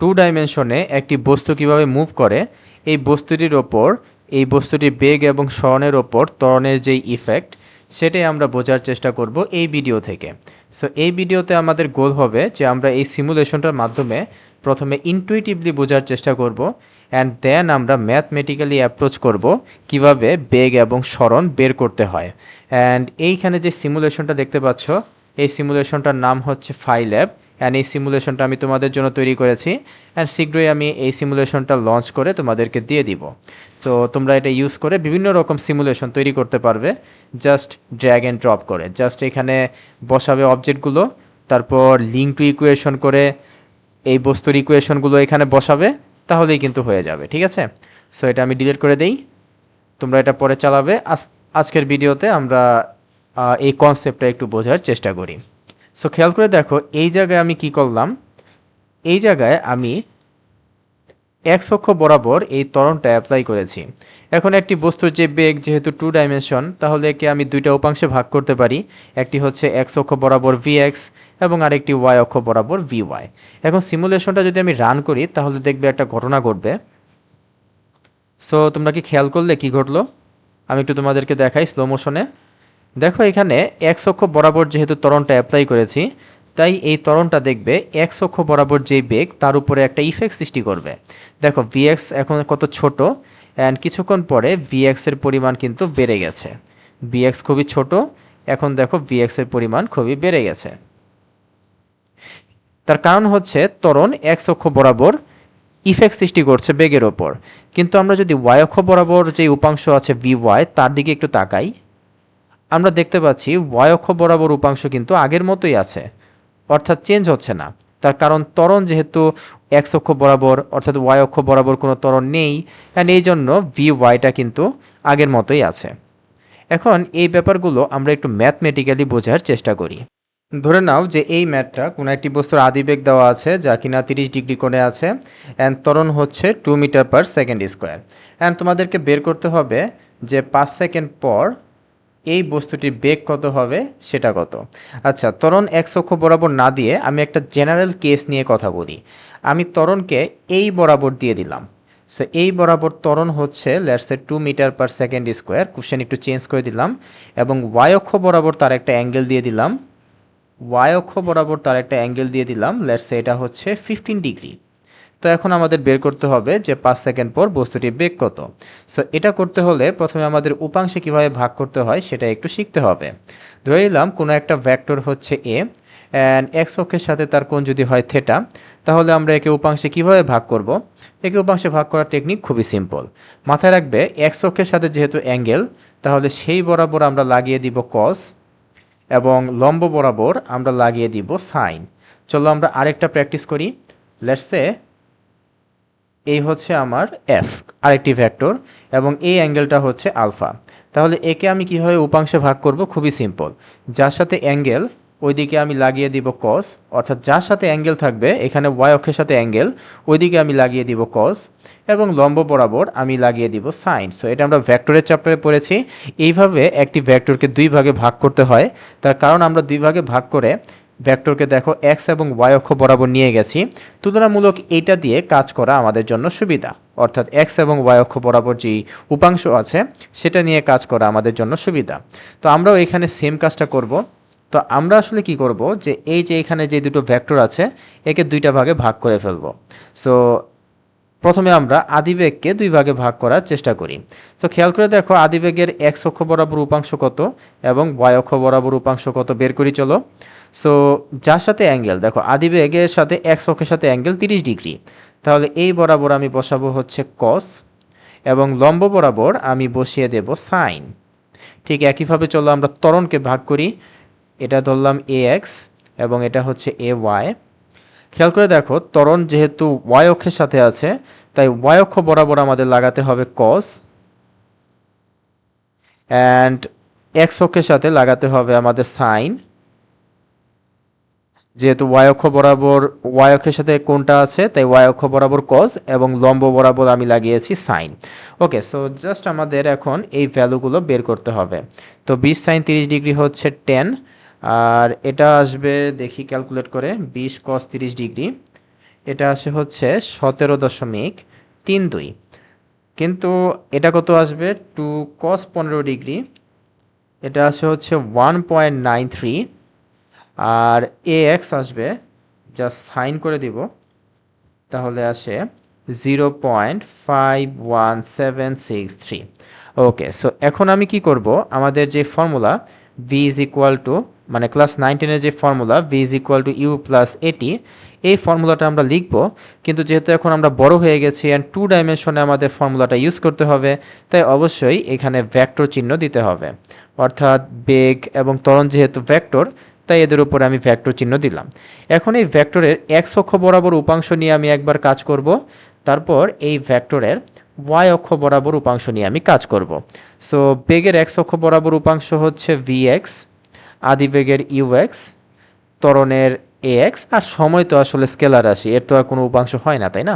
Two ডাইমেনশনে একটি বস্তু কিভাবে মুভ করে এই বস্তুটির ওপর এই বস্তুটির বেগ এবং সরণের ওপর ত্বরণের যেই ইফেক্ট সেটাই আমরা বোঝার চেষ্টা করব এই ভিডিও থেকে। সো এই ভিডিওতে আমাদের গোল হবে যে আমরা এই সিমুলেশনটার মাধ্যমে প্রথমে ইনটুইটিভলি বোঝার চেষ্টা করব অ্যান্ড দেন আমরা ম্যাথমেটিক্যালি অ্যাপ্রোচ করব কিভাবে বেগ এবং সরণ বের করতে হয়। অ্যান্ড এইখানে যে সিমুলেশনটা দেখতে পাচ্ছ এই সিমুলেশনটার নাম হচ্ছে ফাইল্যাব অ্যান্ড এই সিমুলেশনটা আমি তোমাদের জন্য তৈরি করেছি অ্যান্ড শীঘ্রই আমি এই সিমুলেশনটা লঞ্চ করে তোমাদেরকে দিয়ে দিব। তো তোমরা এটা ইউজ করে বিভিন্ন রকম সিমুলেশন তৈরি করতে পারবে জাস্ট ড্র্যাগ অ্যান্ড ড্রপ করে। জাস্ট এখানে বসাবে অবজেক্টগুলো, তারপর লিঙ্ক টু ইকুয়েশন করে এই বস্তুর ইকুয়েশনগুলো এখানে বসাবে, তাহলেই কিন্তু হয়ে যাবে। ঠিক আছে, সো এটা আমি ডিলিট করে দেই, তোমরা এটা পরে চালাবে। আজকের ভিডিওতে আমরা এই কনসেপ্টটা একটু বোঝার চেষ্টা করি। সো খেয়াল করে দেখো এই জায়গায় আমি কি করলাম, এই জায়গায় আমি এক্স অক্ষ বরাবর এই ত্বরণটা অ্যাপ্লাই করেছি। এখন একটি বস্তুর যে বেগ যেহেতু টু ডাইমেনশন, তাহলে একে আমি দুইটা উপাংশে ভাগ করতে পারি। একটি হচ্ছে এক্স অক্ষ বরাবর ভি এক্স এবং আরেকটি ওয়াই অক্ষ বরাবর ভি ওয়াই। এখন সিমুলেশনটা যদি আমি রান করি তাহলে দেখবে একটা ঘটনা ঘটবে। সো তোমরা কি খেয়াল করলে কি ঘটলো, আমি একটু তোমাদেরকে দেখাই স্লো মোশনে। দেখো এখানে এক্স অক্ষ বরাবর যেহেতু ত্বরণটা অ্যাপ্লাই করেছি, তাই এই ত্বরণটা দেখবে এক্স অক্ষ বরাবর যেই বেগ তার উপরে একটা ইফেক্ট সৃষ্টি করবে। দেখো ভিএক্স এখন কত ছোট, অ্যান্ড কিছুক্ষণ পরে ভিএক্সের পরিমাণ কিন্তু বেড়ে গেছে। ভিএক্স খুবই ছোট, এখন দেখো ভিএক্সের পরিমাণ খুবই বেড়ে গেছে। তার কারণ হচ্ছে ত্বরণ এক্স অক্ষ বরাবর ইফেক্ট সৃষ্টি করছে বেগের ওপর। কিন্তু আমরা যদি ওয়াই অক্ষ বরাবর যে উপাংশ আছে ভি ওয়াই তার দিকে একটু তাকাই, আমরা দেখতে পাচ্ছি ওয়াই অক্ষ বরাবর উপাংশ কিন্তু আগের মতোই আছে, অর্থাৎ চেঞ্জ হচ্ছে না। তার কারণ ত্বরণ যেহেতু এক্স অক্ষ বরাবর অর্থাৎ ওয়াই অক্ষ বরাবর কোনো ত্বরণ নেই, অ্যান্ড এই জন্য ভি ওয়াইটা কিন্তু আগের মতোই আছে। এখন এই ব্যাপারগুলো আমরা একটু ম্যাথমেটিক্যালি বোঝার চেষ্টা করি। ধরে নাও যে এই ম্যাথটা কোনো একটি বস্তুর আদিবেগ দেওয়া আছে যা কিনা 30 ডিগ্রি কোণে আছে, অ্যান্ড ত্বরণ হচ্ছে 2 metre per second square. And তোমাদেরকে বের করতে হবে যে 5 সেকেন্ড পর এই বস্তুটির বেগ কত হবে সেটা কত। আচ্ছা, ত্বরণ এক্স অক্ষ বরাবর না দিয়ে আমি একটা জেনারেল কেস নিয়ে কথা বলি। আমি ত্বরণকে এই বরাবর দিয়ে দিলাম। সো এই বরাবর ত্বরণ হচ্ছে let's say 2 metre per second square, question একটু চেঞ্জ করে দিলাম, এবং ওয়াই অক্ষ বরাবর তার একটা অ্যাঙ্গেল দিয়ে দিলাম। ওয়াই অক্ষ বরাবর তার একটা অ্যাঙ্গেল দিয়ে দিলাম, লেটস সে এটা হচ্ছে 15 ডিগ্রি। তো এখন আমাদের বের করতে হবে যে 5 সেকেন্ড পর বস্তুটির বেগ কত। সো এটা করতে হলে প্রথমে আমাদের উপাংশে কিভাবে ভাগ করতে হয় সেটা একটু শিখতে হবে। ধরে নিলাম কোনো একটা ভেক্টর হচ্ছে এ, অ্যান্ড এক্স অক্ষের সাথে তার কোণ যদি হয় থেটা, তাহলে আমরা একে উপাংশে কিভাবে ভাগ করব। একে উপাংশে ভাগ করার টেকনিক খুবই সিম্পল। মাথায় রাখবে এক্স অক্ষের সাথে যেহেতু অ্যাঙ্গেল, তাহলে সেই বরাবর আমরা লাগিয়ে দিব কস, এবং লম্ব বরাবর আমরা লাগিয়ে দিব সাইন। চলো আমরা আরেকটা প্র্যাকটিস করি। লেটস সে এই হচ্ছে আমার এফ, আরেকটি ভেক্টর, এবং এই অ্যাঙ্গেলটা হচ্ছে আলফা। তাহলে একে আমি কীভাবে উপাংশে ভাগ করব, খুবই সিম্পল। যার সাথে অ্যাঙ্গেল ওইদিকে আমি লাগিয়ে দিব কস, অর্থাৎ যার সাথে অ্যাঙ্গেল থাকবে এখানে ওয়াই অক্ষের সাথে অ্যাঙ্গেল, ওইদিকে আমি লাগিয়ে দিব কস, এবং লম্ব বরাবর আমি লাগিয়ে দিব সাইন। সো এটা আমরা ভেক্টরের চ্যাপ্টারে পড়েছি। এইভাবে একটি ভেক্টরকে দুই ভাগে ভাগ করতে হয়। তার কারণ আমরা দুই ভাগে ভাগ করে ভেক্টরকে দেখো এক্স এবং ওয়াই অক্ষ বরাবর নিয়ে গেছি, তুলনামূলক এইটা দিয়ে কাজ করা আমাদের জন্য সুবিধা। অর্থাৎ এক্স এবং ওয়াই অক্ষ বরাবর যেই উপাংশ আছে সেটা নিয়ে কাজ করা আমাদের জন্য সুবিধা। তো আমরাও এখানে সেম কাজটা করব। তো আমরা আসলে কি করব যে এই যে এখানে যে দুটো ভেক্টর আছে একে দুইটা ভাগে ভাগ করে ফেলব। সো প্রথমে আমরা আদিবেগকে দুই ভাগে ভাগ করার চেষ্টা করি। তো খেয়াল করে দেখো আদিবেগের এক্স অক্ষ বরাবর উপাংশ কত এবং ওয়াই অক্ষ বরাবর উপাংশ কত বের করি চলো। সো যার সাথে অ্যাঙ্গেল দেখো আদিবেগের সাথে এক্স অক্ষের সাথে অ্যাঙ্গেল 30 ডিগ্রি, তাহলে এই বরাবর আমি বসাবো হচ্ছে কস, এবং লম্ব বরাবর আমি বসিয়ে দেব সাইন। ঠিক একইভাবে চলো আমরা ত্বরণকে ভাগ করি। এটা ধরলাম এ এক্স এবং এটা হচ্ছে এ ওয়াই। খেয়াল করে দেখো ত্বরণ যেহেতু ওয়াই অক্ষের সাথে আছে, তাই ওয়াই অক্ষ বরাবর আমাদের লাগাতে হবে কস, অ্যান্ড এক্স অক্ষের সাথে লাগাতে হবে আমাদের সাইন। যেহেতু ওয়াই অক্ষ বরাবর ওয়াই অক্ষের সাথে কোনটা আছে, তাই ওয়াই অক্ষ বরাবর কস এবং লম্ব বরাবর আমি লাগিয়েছি সাইন। ওকে, সো জাস্ট আমাদের এখন এই ভ্যালুগুলো বের করতে হবে। তো 20 সাইন 30 ডিগ্রি হচ্ছে 10, আর এটা আসবে দেখি ক্যালকুলেট করে 20 কস 30 ডিগ্রি, এটা আসে হচ্ছে 17.32, কিন্তু এটা কত আসবে 2 cos 15 ডিগ্রি, এটা আসে হচ্ছে 1.93, আর এ এক্স আসবে, জাস্ট সাইন করে দিব, তাহলে আসে 0.51763। ওকে, সো এখন আমি কি করব, আমাদের যে formula V is equal to, মানে ক্লাস 9-10-এর যে formula V is equal to U plus at, এই ফর্মুলাটা আমরা লিখব। কিন্তু যেহেতু এখন আমরা বড় হয়ে গেছি অ্যান্ড 2 ডাইমেনশনে আমাদের ফর্মুলাটা ইউজ করতে হবে, তাই অবশ্যই এখানে ভেক্টর চিহ্ন দিতে হবে। অর্থাৎ বেগ এবং ত্বরণ যেহেতু ভেক্টর, তাই এদের উপরে আমি ভেক্টর চিহ্ন দিলাম। এখন এই ভেক্টরের এক্স অক্ষ বরাবর উপাংশ নিয়ে আমি একবার কাজ করব, তারপর এই ভেক্টরের ওয়াই অক্ষ বরাবর উপাংশ নিয়ে আমি কাজ করব। সো বেগের এক্স অক্ষ বরাবর উপাংশ হচ্ছে ভি এক্স, আদিবেগের ইউ এক্স, ত্বরণের এ এক্স, আর সময় তো আসলে স্কেলার রাশি, এর তো আর কোনো উপাংশ হয় না, তাই না?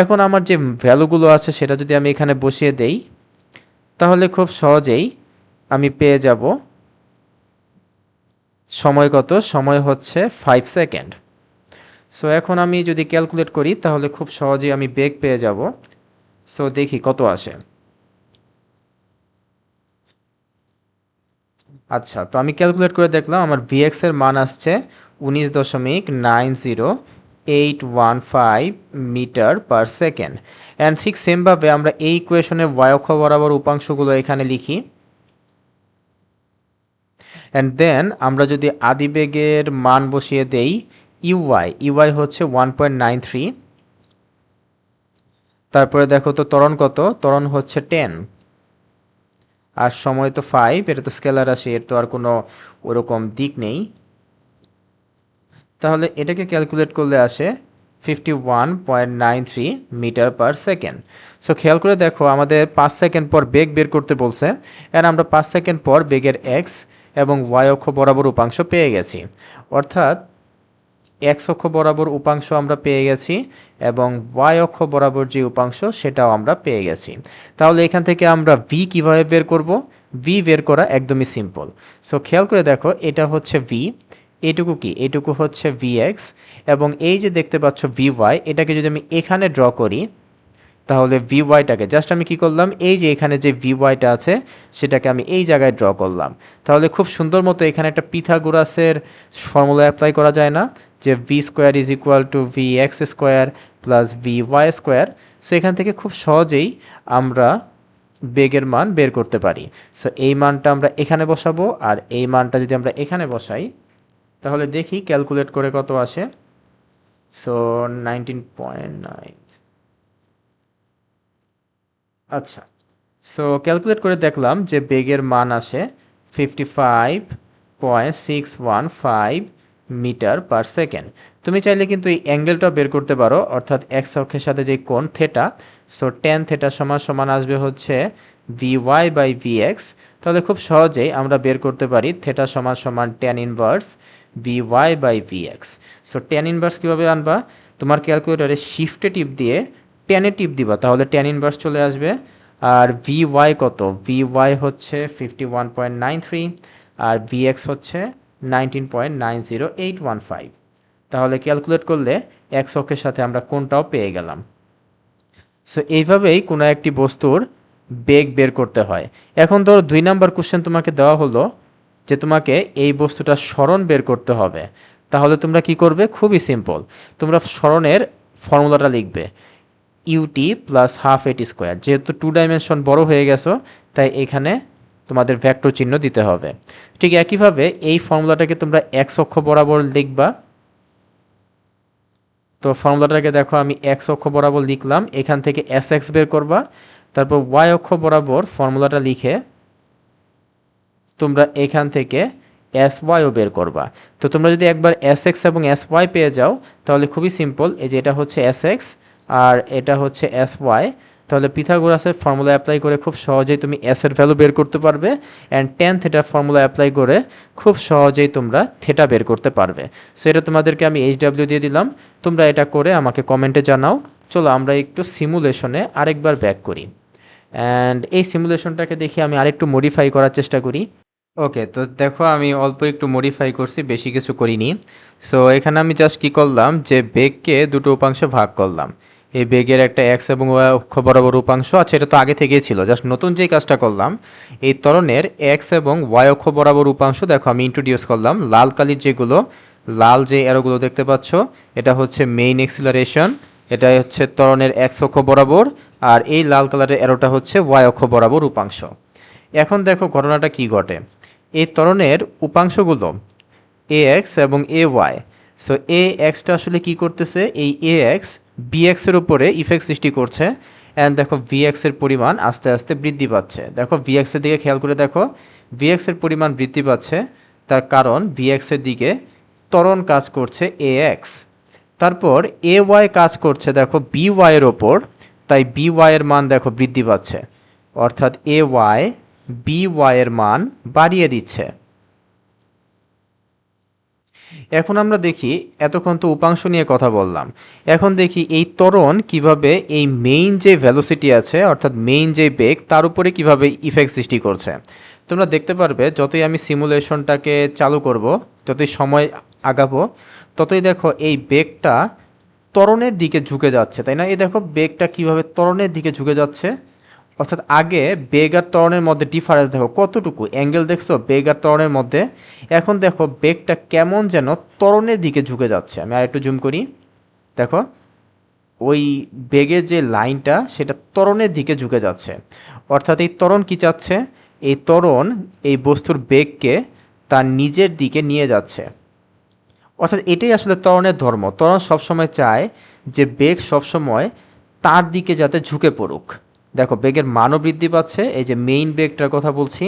এখন আমার যে ভ্যালুগুলো আছে সেটা যদি আমি এখানে বসিয়ে দেই, তাহলে খুব সহজেই আমি পেয়ে যাব সময় কত, সময় হচ্ছে 5 সেকেন্ড। সো এখন আমি যদি ক্যালকুলেট করি তাহলে খুব সহজেই আমি বেগ পেয়ে যাব। সো দেখি কত আসে। আচ্ছা, তো আমি ক্যালকুলেট করে দেখলাম আমার ভিএক্স এর মান আসছে 19.90815 মিটার পার সেকেন্ড। অ্যান্ড ঠিক সেমভাবে আমরা এই ইকুয়েশনের ওয়াই অক্ষ বরাবর উপাংশগুলো এখানে লিখি। অ্যান্ড দেন আমরা যদি আদিবেগের মান বসিয়ে দেই, ইউআই হচ্ছে 1.93, তারপরে দেখো তো ত্বরণ কত, ত্বরণ হচ্ছে 10, আর সময় তো 5, এটা তো স্কেলার রাশি, এর তো আর কোনো ওরকম দিক নেই। তাহলে এটাকে ক্যালকুলেট করলে আসে 51.93 মিটার পার সেকেন্ড। সো খেয়াল করে দেখো, আমাদের 5 সেকেন্ড পর বেগ বের করতে বলছে, অ্যান্ড আমরা 5 সেকেন্ড পর বেগের এক্স এবং ওয়াই অক্ষ বরাবর উপাংশ পেয়ে গেছি। অর্থাৎ এক্স অক্ষ বরাবর উপাংশ আমরা পেয়ে গেছি এবং ওয়াই অক্ষ বরাবর যে উপাংশ সেটাও আমরা পেয়ে গেছি। তাহলে এখান থেকে আমরা ভি কিভাবে বের করব? ভি বের করা একদমই সিম্পল। সো খেয়াল করে দেখো, এটা হচ্ছে ভি, এটুকু কি, এটুকু হচ্ছে ভি এক্স, এবং এই যে দেখতে পাচ্ছ ভি ওয়াই, এটাকে যদি আমি এখানে ড্র করি, তাহলে ভি ওয়াইটাকে জাস্ট আমি কি করলাম, এই যে এখানে যে ভি ওয়াইটা আছে সেটাকে আমি এই জায়গায় ড্র করলাম। তাহলে খুব সুন্দর মতো এখানে একটা পিথাগোরাসের ফর্মুলা অ্যাপ্লাই করা যায় না, যে V square is equal to V X square plus V Y square. So এখান থেকে খুব সহজেই আমরা বেগের মান বের করতে পারি। সো এই মানটা আমরা এখানে বসাবো, আর এই মানটা যদি আমরা এখানে বসাই, তাহলে দেখি ক্যালকুলেট করে কত আসে। সো 19.9, আচ্ছা, সো ক্যালকুলেট করে দেখলাম যে বেগের মান আসে 55.615 মিটার পার সেকেন্ড। তুমি চাইলে কিন্তু এই অ্যাঙ্গেলটা বের করতে পারো, অর্থাৎ এক্স অক্ষের সাথে যে কোণ থেটা, সো ট্যান থেটা সমান সমান আসবে হচ্ছে V Y by V X. তাহলে খুব সহজেই আমরা বের করতে পারি থেটা সমান সমান tan inverse V Y by V X. So tan inverse কীভাবে আনবা? তোমার ক্যালকুলেটারে শিফটে টিপ দিয়ে ট্যানে টিপ দিবা, তাহলে ট্যান ইনভার্স চলে আসবে। আর ভি ওয়াই কত? ভি ওয়াই হচ্ছে 51.93, আর ভি এক্স হচ্ছে 19.90815। তাহলে ক্যালকুলেট করলে এক্স অক্ষের সাথে আমরা কোনটাও পেয়ে গেলাম। সো এইভাবেই কোনো একটি বস্তুর বেগ বের করতে হয়। এখন ধরো 2 নাম্বার কোশ্চেন তোমাকে দেওয়া হলো যে তোমাকে এই বস্তুটার সরণ বের করতে হবে। তাহলে তোমরা কি করবে? খুবই সিম্পল, তোমরা সরণের ফর্মুলাটা লিখবে ইউটি প্লাস হাফ এটি স্কোয়ার। যেহেতু 2 ডাইমেনশন বড় হয়ে গেছো, তাই এখানে তোমাদের ভেক্টর চিহ্ন দিতে হবে। ঠিক একইভাবে এই ফর্মুলাটাকে তোমরা এক্স অক্ষ বরাবর লিখবা। তো ফর্মুলাটাকে দেখো, আমি এক্স অক্ষ বরাবর লিখলাম, এখান থেকে এস এক্স বের করবা, তারপর ওয়াই অক্ষ বরাবর ফর্মুলাটা লিখে তোমরা এখান থেকে এস ওয়াইও বের করবা। তো তোমরা যদি একবার এস এক্স এবং এস ওয়াই পেয়ে যাও, তাহলে খুবই সিম্পল, এই যে এটা হচ্ছে এস এক্স আর এটা হচ্ছে এস ওয়াই। তাহলে পিথাগোরাসের ফর্মুলা অ্যাপ্লাই করে খুব সহজেই তুমি এস এর ভ্যালু বের করতে পারবে, অ্যান্ড ট্যান থেটার ফর্মুলা অ্যাপ্লাই করে খুব সহজেই তোমরা থেটা বের করতে পারবে। সো এটা তোমাদেরকে আমি এইচডাব্লিউ দিয়ে দিলাম, তোমরা এটা করে আমাকে কমেন্টে জানাও। চলো আমরা একটু সিমুলেশনে আরেকবার ব্যাক করি, অ্যান্ড এই সিমুলেশনটাকে দেখি আমি আরেকটু মডিফাই করার চেষ্টা করি। ওকে, তো দেখো আমি অল্প একটু মডিফাই করছি, বেশি কিছু করিনি। সো এখানে আমি জাস্ট কি করলাম, যে বেগকে দুটো উপাংশে ভাগ করলাম। এই বেগের একটা এক্স এবং ওয়াই অক্ষ বরাবর উপাংশ আছে, এটা তো আগে থেকেই ছিল, জাস্ট নতুন যেই কাজটা করলাম, এই ত্বরণের এক্স এবং ওয়াই অক্ষ বরাবর উপাংশ দেখো আমি ইন্ট্রোডিউস করলাম। লাল কালির যেগুলো, লাল যে অ্যারোগুলো দেখতে পাচ্ছ, এটা হচ্ছে মেইন এক্সিলারেশন, এটা হচ্ছে ত্বরণের এক্স অক্ষ বরাবর, আর এই লাল কালারের অ্যারোটা হচ্ছে ওয়াই অক্ষ বরাবর উপাংশ। এখন দেখো ঘটনাটা কি ঘটে, এই ত্বরণের উপাংশগুলো এ এক্স এবং A Y. So A extra আসলে কি করতেছে, এই এ এক্স বি এক্সের উপরে ইফেক্ট সৃষ্টি করছে। অ্যান্ড দেখো ভি এক্সের পরিমাণ আস্তে আস্তে বৃদ্ধি পাচ্ছে। দেখো ভি এক্সের দিকে খেয়াল করে দেখো, ভি এক্সের পরিমাণ বৃদ্ধি পাচ্ছে, তার কারণ ভি এক্সের দিকে ত্বরণ কাজ করছে এ এক্স। তারপর এ ওয়াই কাজ করছে দেখো বি ওয়াইয়ের ওপর, তাই বি ওয়াইয়ের মান দেখো বৃদ্ধি পাচ্ছে, অর্থাৎ এ ওয়াই বি ওয়াইয়ের মান বাড়িয়ে দিচ্ছে। এখন আমরা দেখি, এতক্ষণ তো উপাংশ নিয়ে কথা বললাম, এখন দেখি এই ত্বরণ কিভাবে এই মেইন যে ভেলোসিটি আছে, অর্থাৎ মেইন যে বেগ, তার উপরে কিভাবে ইফেক্ট সৃষ্টি করছে। তোমরা দেখতে পারবে যতই আমি সিমুলেশনটাকে চালু করব, যতই সময় আগাবো, ততই দেখো এই বেগটা ত্বরণের দিকে ঝুঁকে যাচ্ছে, তাই না? এই দেখো বেগটা কিভাবে ত্বরণের দিকে ঝুঁকে যাচ্ছে। অর্থাৎ আগে বেগ আর ত্বরণের মধ্যে ডিফারেন্স দেখো কতটুকু, অ্যাঙ্গেল দেখছো বেগ আর ত্বরণের মধ্যে। এখন দেখো বেগটা কেমন যেন ত্বরণের দিকে ঝুঁকে যাচ্ছে। আমি আর একটু জুম করি, দেখো ওই বেগের যে লাইনটা সেটা ত্বরণের দিকে ঝুঁকে যাচ্ছে। অর্থাৎ এই ত্বরণ কি চাচ্ছে, এই ত্বরণ এই বস্তুর বেগকে তার নিজের দিকে নিয়ে যাচ্ছে। অর্থাৎ এটাই আসলে ত্বরণের ধর্ম। ত্বরণ সবসময় চায় যে বেগ সবসময় তার দিকে যাতে ঝুঁকে পড়ুক। দেখো বেগের মানও বৃদ্ধি পাচ্ছে, এই যে মেইন বেগটার কথা বলছি,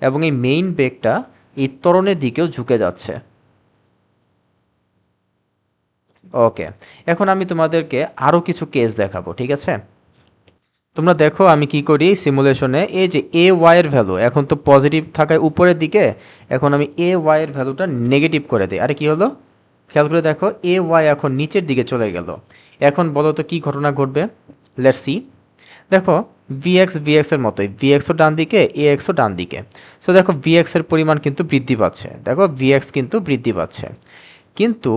এবং এই মেইন বেগটা এই ত্বরণের দিকেও ঝুঁকে যাচ্ছে। ওকে, এখন আমি তোমাদেরকে আরও কিছু কেস দেখাবো, ঠিক আছে? তোমরা দেখো আমি কি করি সিমুলেশনে, এই যে এ ওয়াইয়ের ভ্যালু এখন তো পজিটিভ থাকায় উপরের দিকে, এখন আমি এ ওয়াইয়ের ভ্যালুটা নেগেটিভ করে দিই। আরে কি হলো, খেয়াল করে দেখো এ ওয়াই এখন নিচের দিকে চলে গেল। এখন বলো তো কী ঘটনা ঘটবে, লেটস সি। দেখো ভিএক্স এর মতোই, ভিএক্সও ডান দিকে, এ এক্সও ডান দিকে। সো দেখো ভিএক্সের পরিমাণ কিন্তু বৃদ্ধি পাচ্ছে, দেখো ভিএক্স কিন্তু বৃদ্ধি পাচ্ছে, কিন্তু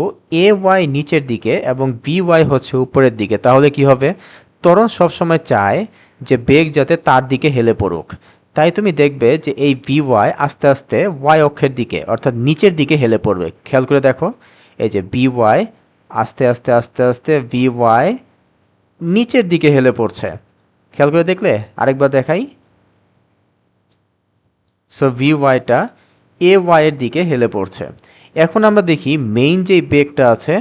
এ ওয়াই নিচের দিকে এবং বি ওয়াই হচ্ছে উপরের দিকে। তাহলে কি হবে, ত্বরণ সবসময় চায় যে বেগ যাতে তার দিকে হেলে পড়ুক। তাই তুমি দেখবে যে এই ভি ওয়াই আস্তে আস্তে ওয়াই অক্ষের দিকে অর্থাৎ নিচের দিকে হেলে পড়বে। খেয়াল করে দেখো, এই যে বি ওয়াই আস্তে আস্তে আস্তে আস্তে ভি ওয়াই নিচের দিকে হেলে পড়ছে। খেয়াল করে দেখলে, আরেকবার দেখাই। সো ভি ওয়াইটা এ ওয়াইয়ের দিকে হেলে পড়ছে। এখন আমরা দেখি মেইন যেই বেগটা আছে,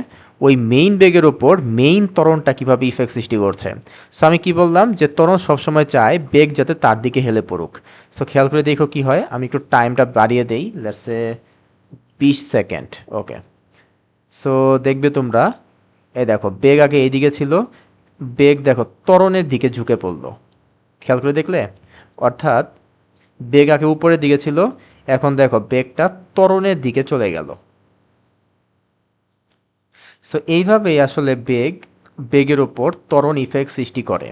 ওই মেইন বেগের ওপর মেইন ত্বরণটা কীভাবে ইফেক্ট সৃষ্টি করছে। সো আমি কি বললাম, যে ত্বরণ সবসময় চায় বেগ যাতে তার দিকে হেলে পড়ুক। সো খেয়াল করে দেখো কি হয়, আমি একটু টাইমটা বাড়িয়ে দেই, let's say 20 second. Okay, so দেখবে তোমরা, এই দেখো বেগ আগে এইদিকে ছিল, বেগ দেখো ত্বরণের দিকে ঝুঁকে পড়লো। খেয়াল করে দেখলে, অর্থাৎ বেগ আগে উপরের দিকে ছিল, এখন দেখো বেগটা ত্বরণের দিকে চলে গেল। সো এইভাবেই আসলে বেগের ওপর ত্বরণ ইফেক্ট সৃষ্টি করে।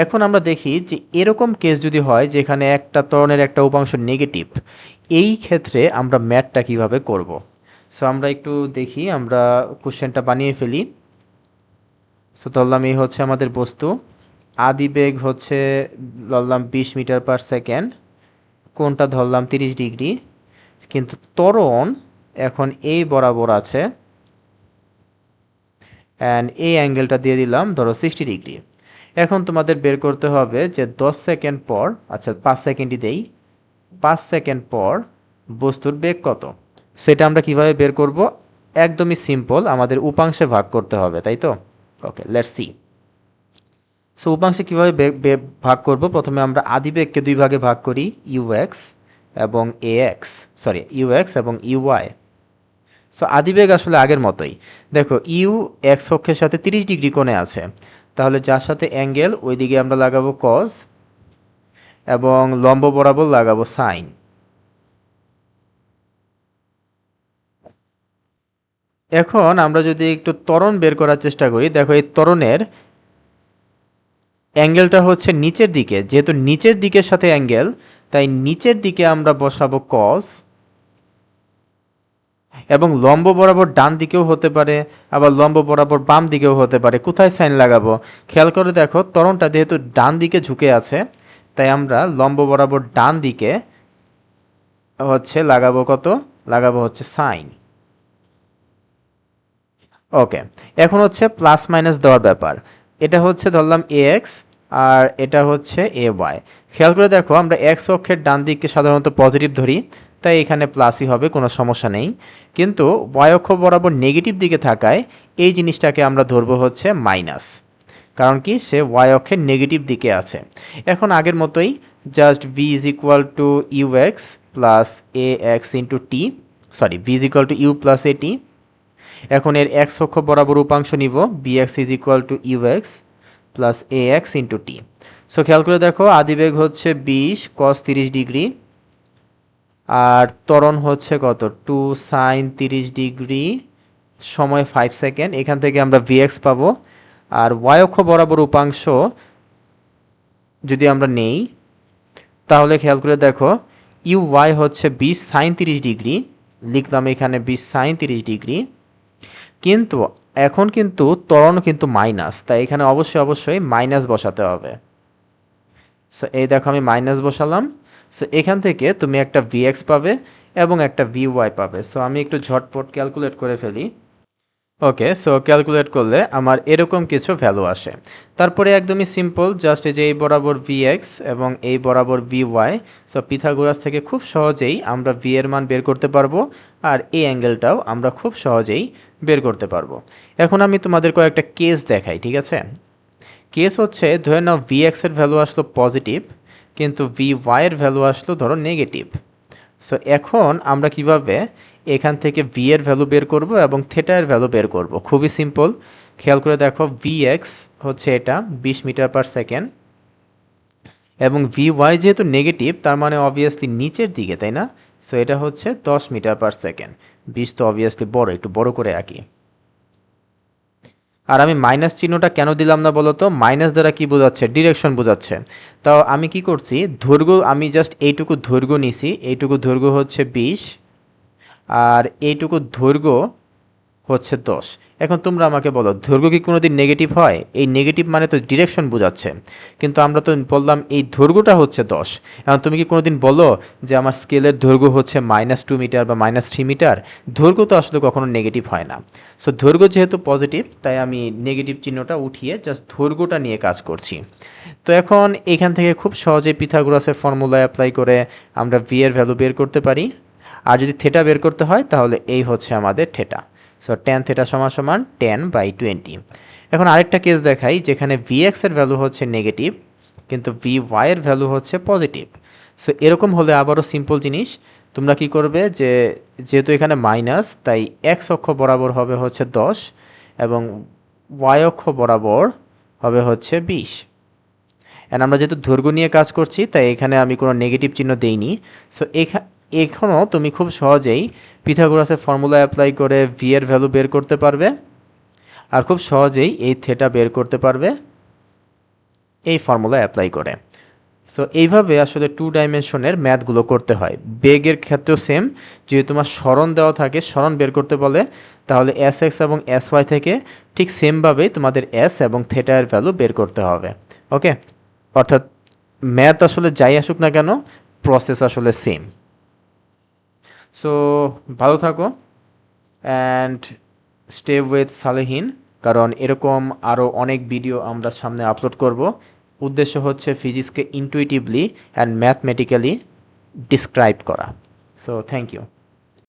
এখন আমরা দেখি যে এরকম কেস যদি হয় যেখানে একটা ত্বরণের একটা উপাংশ নেগেটিভ, এই ক্ষেত্রে আমরা ম্যাথটা কিভাবে করব। সো আমরা একটু দেখি, আমরা কোশ্চেনটা বানিয়ে ফেলি। সো ধরলাম এই হচ্ছে আমাদের বস্তু, আদি বেগ হচ্ছে ধরলাম 20 মিটার/সেকেন্ড, কোণটা ধরলাম 30 ডিগ্রি, কিন্তু ত্বরণ এখন এই বরাবর আছে, অ্যান্ড এই অ্যাঙ্গেলটা দিয়ে দিলাম ধরো 60 ডিগ্রি। এখন তোমাদের বের করতে হবে যে 10 সেকেন্ড পর, আচ্ছা 5 সেকেন্ডই দেই, 5 সেকেন্ড পর বস্তুর বেগ কত। সেটা আমরা কিভাবে বের করব, একদমই সিম্পল, আমাদের উপাংশে ভাগ করতে হবে, তাই তো? ওকে, লেটস সি। সো উপাংশে কীভাবে ভাগ করব, প্রথমে আমরা আদি বেগকে দুই ভাগে ভাগ করি, ইউএক্স এবং এ এক্স, সরি ইউএক্স এবং ইউওয়াই। সো আদিবেগ আসলে আগের মতোই, দেখো ইউ এক্স অক্ষের সাথে 30 ডিগ্রি কোণে আছে, তাহলে যার সাথে অ্যাঙ্গেল ওই দিকে আমরা লাগাবো কজ, এবং লম্ব বরাবর লাগাবো সাইন। এখন আমরা যদি একটু ত্বরণ বের করার চেষ্টা করি, দেখো এই ত্বরণের অ্যাঙ্গেলটা হচ্ছে নিচের দিকে, যেহেতু নিচের দিকের সাথে অ্যাঙ্গেল, তাই নিচের দিকে আমরা বসাবো কজ, এবং লম্ব বরাবর ডান দিকেও হতে পারে, আবার লম্ব বরাবর বাম দিকেও হতে পারে। কোথায় সাইন লাগাবো খেয়াল করে দেখো, ত্বরণটা যেহেতু ডান দিকে ঝুঁকে আছে, তাই আমরা লম্ব বরাবর ডান দিকে হচ্ছে লাগাবো কত, লাগাবো হচ্ছে সাইন। ওকে, এখন হচ্ছে প্লাস মাইনাস দেওয়ার ব্যাপার। এটা হচ্ছে ধরলাম এ এক্স আর এটা হচ্ছে এ ওয়াই। খেয়াল করে দেখো, আমরা এক্স অক্ষের ডান দিককে সাধারণত পজিটিভ ধরি, তাই এখানে প্লাসই হবে, কোনো সমস্যা নেই। কিন্তু ওয়াই অক্ষ বরাবর নেগেটিভ দিকে থাকায় এই জিনিসটাকে আমরা ধরবো হচ্ছে মাইনাস, কারণ কি সে ওয়াই অক্ষের নেগেটিভ দিকে আছে। এখন আগের মতোই just V is equal to U X plus A X into T, sorry V is equal to U plus A T. এখন এর এক্স অক্ষ বরাবর উপাংশ নিব, V X is equal to U X plus A X into T. So খেয়াল করে দেখো, আদিবেগ হচ্ছে 20 cos 30 ডিগ্রি, আর ত্বরণ হচ্ছে কত 2 sin 30 ডিগ্রি, সময় 5 সেকেন্ড। এখান থেকে আমরা ভিএক্স পাবো। আর ওয়াই অক্ষ বরাবর উপাংশ যদি আমরা নেই, তাহলে খেয়াল করে দেখো, ইউ ওয়াই হচ্ছে 20 sin 30 ডিগ্রি, লিখলাম এখানে 20 sin 30 ডিগ্রি। কিন্তু এখন কিন্তু ত্বরণ কিন্তু মাইনাস, তাই এখানে অবশ্যই মাইনাস বসাতে হবে। সো এই দেখো আমি মাইনাস বসালাম। সো এখান থেকে তুমি একটা ভিএক্স পাবে এবং একটা ভিওয়াই পাবে। সো আমি একটু ঝটপট ক্যালকুলেট করে ফেলি। ওকে, সো ক্যালকুলেট করলে আমার এরকম কিছু ভ্যালু আসে। তারপরে একদমই সিম্পল, জাস্ট এই যে এই বরাবর ভিএক্স এবং এই বরাবর ভিওয়াই। সো পিথাগোরাস থেকে খুব সহজেই আমরা ভি এর মান বের করতে পারবো, আর এই অ্যাঙ্গেলটাও আমরা খুব সহজেই বের করতে পারবো। এখন আমি তোমাদের কয়েকটা কেস দেখাই, ঠিক আছে? কেস হচ্ছে, ধরে নাও ভি এক্সের ভ্যালু আসলো পজিটিভ, কিন্তু ভি ওয়াইয়ের ভ্যালু আসলো ধরো নেগেটিভ। সো এখন আমরা কিভাবে এখান থেকে ভি এর ভ্যালু বের করব এবং থিটা এর ভ্যালু বের করব? খুবই সিম্পল, খেয়াল করে দেখো, ভি এক্স হচ্ছে এটা 20 মিটার পার সেকেন্ড, এবং ভি ওয়াই যেহেতু নেগেটিভ, তার মানে অবভিয়াসলি নিচের দিকে, তাই না? সো এটা হচ্ছে 10 মিটার পার সেকেন্ড। 20 তো অবভিয়াসলি বড়, একটু বড় করে আঁকি। আর আমি মাইনাস চিহ্নটা কেন দিলাম না বলো তো? মাইনাস দ্বারা কি বোঝাচ্ছে? ডিরেকশন বোঝাচ্ছে। তাও আমি কি করছি, দৈর্ঘ্য আমি জাস্ট এইটুকু দৈর্ঘ্য নিছি, এইটুকু দৈর্ঘ্য হচ্ছে 20, আর এইটুকু দৈর্ঘ্য হচ্ছে 10। এখন তোমরা আমাকে বলো, দৈর্ঘ্য কি কোনোদিন নেগেটিভ হয়? এই নেগেটিভ মানে তো ডিরেকশন বোঝাচ্ছে, কিন্তু আমরা তো বললাম এই দৈর্ঘ্যটা হচ্ছে 10। এখন তুমি কি কোনোদিন বলো যে আমার স্কেলের দৈর্ঘ্য হচ্ছে -2 মিটার বা -3 মিটার? দৈর্ঘ্য তো আসলে কখনো নেগেটিভ হয় না। সো দৈর্ঘ্য যেহেতু পজিটিভ, তাই আমি নেগেটিভ চিহ্নটা উঠিয়ে জাস্ট দৈর্ঘ্যটা নিয়ে কাজ করছি। তো এখন এখান থেকে খুব সহজেই পিথাগোরাসের ফর্মুলা অ্যাপ্লাই করে আমরা ভি এর ভ্যালু বের করতে পারি। আর যদি থেটা বের করতে হয়, তাহলে এই হচ্ছে আমাদের থেটা। সো tan থেটা সমান সমান 10/20। এখন আরেকটা কেস দেখাই, যেখানে ভিএক্স এর ভ্যালু হচ্ছে নেগেটিভ, কিন্তু ভি ওয়াই এর ভ্যালু হচ্ছে পজিটিভ। সো এরকম হলে আবারও সিম্পল জিনিস, তোমরা কি করবে, যে যেহেতু এখানে মাইনাস, তাই এক্স অক্ষ বরাবর হবে হচ্ছে 10 এবং ওয়াই অক্ষ বরাবর হবে হচ্ছে 20। অ্যান্ড আমরা যেহেতু দৈর্ঘ্য নিয়ে কাজ করছি, তাই এখানে আমি কোনো নেগেটিভ চিহ্ন দেইনি। সো এখনও তুমি খুব সহজেই পিথাগোরাসের ফর্মুলা অ্যাপ্লাই করে ভি এর ভ্যালু বের করতে পারবে, আর খুব সহজেই এই থেটা বের করতে পারবে এই ফর্মুলা অ্যাপ্লাই করে। সো এইভাবে আসলে 2 ডাইমেনশনের ম্যাথগুলো করতে হয়। বেগের ক্ষেত্রেও সেম, যদি তোমার সরণ দেওয়া থাকে, সরণ বের করতে বলে, তাহলে এস এক্স এবং এস ওয়াই থেকে ঠিক সেমভাবেই তোমাদের এস এবং থেটা এর ভ্যালু বের করতে হবে। ওকে, অর্থাৎ ম্যাথ আসলে যাই আসুক না কেন, প্রসেস আসলে সেম। সো ভালো থাকো অ্যান্ড স্টে উইথ সালেহীন, কারণ এরকম আরও অনেক ভিডিও আমরা সামনে আপলোড করব। উদ্দেশ্য হচ্ছে ফিজিক্সকে ইনটুইটিভলি অ্যান্ড ম্যাথমেটিক্যালি ডিসক্রাইব করা। So thank you.